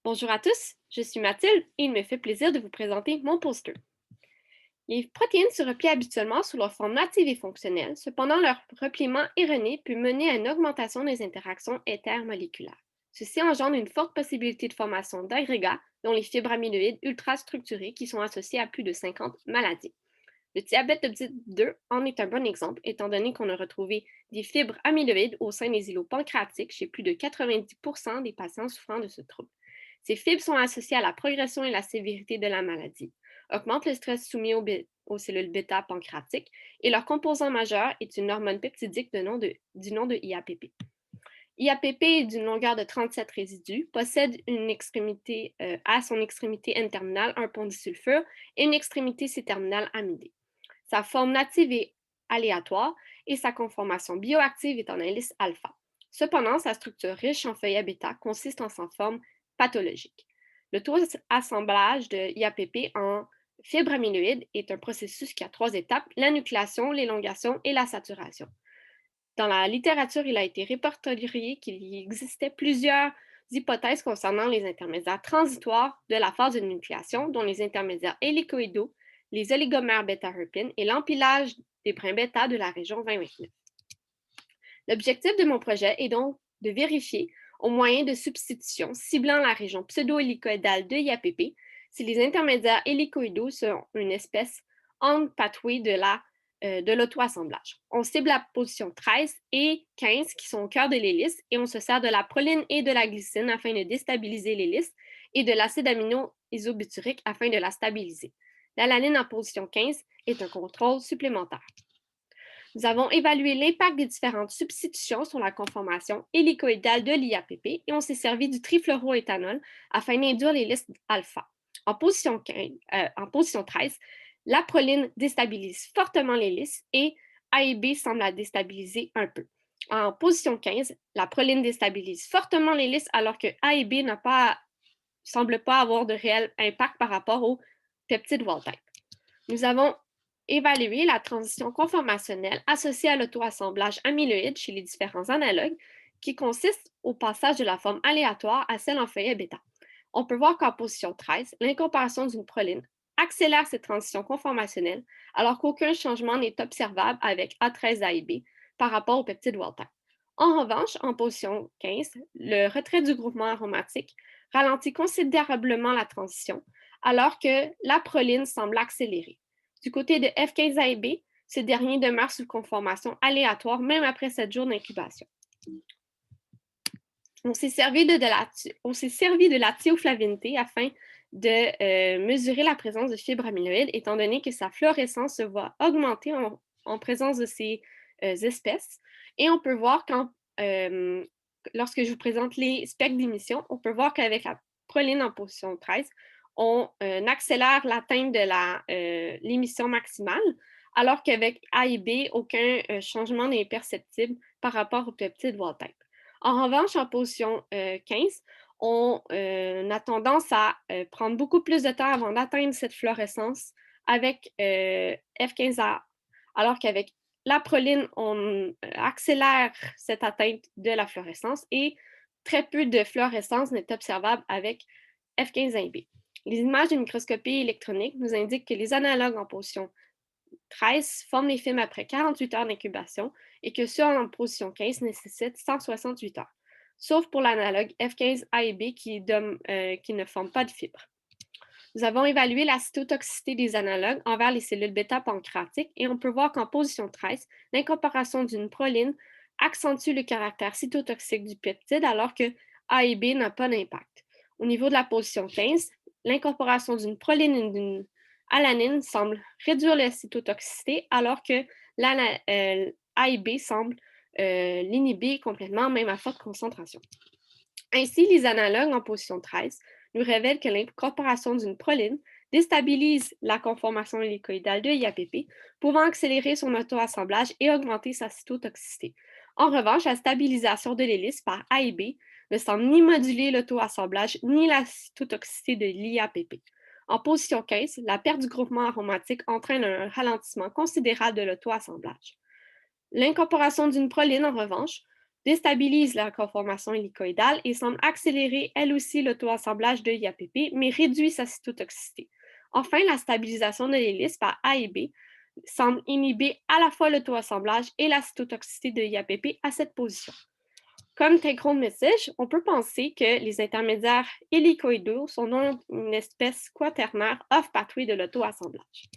Bonjour à tous, je suis Mathilde et il me fait plaisir de vous présenter mon poster. Les protéines se replient habituellement sous leur forme native et fonctionnelle, cependant leur repliement erroné peut mener à une augmentation des interactions intermoléculaires. Ceci engendre une forte possibilité de formation d'agrégats, dont les fibres amyloïdes ultra-structurées qui sont associées à plus de 50 maladies. Le diabète de type 2 en est un bon exemple, étant donné qu'on a retrouvé des fibres amyloïdes au sein des îlots pancréatiques chez plus de 90% des patients souffrant de ce trouble. Ces fibres sont associées à la progression et la sévérité de la maladie, augmentent le stress soumis aux cellules bêta pancréatiques et leur composant majeur est une hormone peptidique du nom de IAPP. IAPP est d'une longueur de 37 résidus, possède à son extrémité N-terminale un pont disulfure et une extrémité C-terminale amidée. Sa forme native est aléatoire et sa conformation bioactive est en hélice alpha. Cependant, sa structure riche en feuillets bêta consiste en sa forme pathologique. Le taux assemblage de IAPP en fibres amyloïdes est un processus qui a trois étapes, la nucléation, l'élongation et la saturation. Dans la littérature, il a été répertorié qu'il y existait plusieurs hypothèses concernant les intermédiaires transitoires de la phase de nucléation, dont les intermédiaires hélicoïdaux, les oligomères bêta-herpines et l'empilage des brins bêta de la région 2029. L'objectif de mon projet est donc de vérifier, au moyen de substitution ciblant la région pseudo-hélicoïdale de IAPP, si les intermédiaires hélicoïdaux sont une espèce on pathway de l'auto-assemblage. On cible la position 13 et 15 qui sont au cœur de l'hélice et on se sert de la proline et de la glycine afin de déstabiliser l'hélice et de l'acide amino-isobutyrique afin de la stabiliser. L'alanine en position 15 est un contrôle supplémentaire. Nous avons évalué l'impact des différentes substitutions sur la conformation hélicoïdale de l'IAPP et on s'est servi du trifluoroéthanol afin d'induire l'hélice alpha. En position 13, la proline déstabilise fortement l'hélice et A et B semblent la déstabiliser un peu. En position 15, la proline déstabilise fortement l'hélice alors que A et B ne semblent pas avoir de réel impact par rapport au peptide wild-type. Nous avons évalué la transition conformationnelle associée à l'auto-assemblage amyloïde chez les différents analogues qui consiste au passage de la forme aléatoire à celle en feuillet bêta. On peut voir qu'en position 13, l'incorporation d'une proline accélère cette transition conformationnelle alors qu'aucun changement n'est observable avec A13A et B par rapport au peptide wild-type. En revanche, en position 15, le retrait du groupement aromatique ralentit considérablement la transition alors que la proline semble accélérer. Du côté de F15A et B, ce dernier demeure sous conformation aléatoire même après 7 jours d'incubation. On s'est servi de la thioflavinité afin de mesurer la présence de fibres amyloïdes, étant donné que sa fluorescence se voit augmenter en présence de ces espèces. Et on peut voir lorsque je vous présente les spectres d'émission, on peut voir qu'avec la proline en position 13, on accélère l'atteinte de l'émission maximale, alors qu'avec A et B, aucun changement n'est perceptible par rapport au peptide wild-type. En revanche, en position 15, on a tendance à prendre beaucoup plus de temps avant d'atteindre cette fluorescence avec F15A, alors qu'avec la proline, on accélère cette atteinte de la fluorescence et très peu de fluorescence n'est observable avec F15AB. Les images de microscopie électronique nous indiquent que les analogues en position 13 forment les films après 48 heures d'incubation et que ceux en position 15 nécessitent 168 heures, sauf pour l'analogue F15A et B qui ne forment pas de fibres. Nous avons évalué la cytotoxicité des analogues envers les cellules bêta-pancréatiques et on peut voir qu'en position 13, l'incorporation d'une proline accentue le caractère cytotoxique du peptide alors que A et B n'a pas d'impact. Au niveau de la position 15, l'incorporation d'une proline et d'une alanine semble réduire la cytotoxicité alors que A et B semblent l'inhiber complètement, même à forte concentration. Ainsi, les analogues en position 13 nous révèlent que l'incorporation d'une proline déstabilise la conformation hélicoïdale de IAPP, pouvant accélérer son auto-assemblage et augmenter sa cytotoxicité. En revanche, la stabilisation de l'hélice par A et B ne semble ni moduler l'auto-assemblage ni la cytotoxicité de l'IAPP. En position 15, la perte du groupement aromatique entraîne un ralentissement considérable de l'auto-assemblage. L'incorporation d'une proline, en revanche, déstabilise la conformation hélicoïdale et semble accélérer elle aussi l'auto-assemblage de IAPP, mais réduit sa cytotoxicité. Enfin, la stabilisation de l'hélice par A et B semble inhiber à la fois l'auto-assemblage et la cytotoxicité de IAPP à cette position. Comme take-home message, on peut penser que les intermédiaires hélicoïdaux sont non une espèce quaternaire off-pathway de l'auto-assemblage.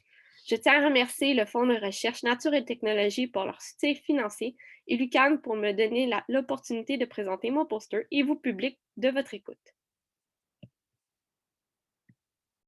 Je tiens à remercier le Fonds de recherche Nature et Technologie pour leur soutien financier et l'UQAM pour me donner l'opportunité de présenter mon poster et vous public de votre écoute.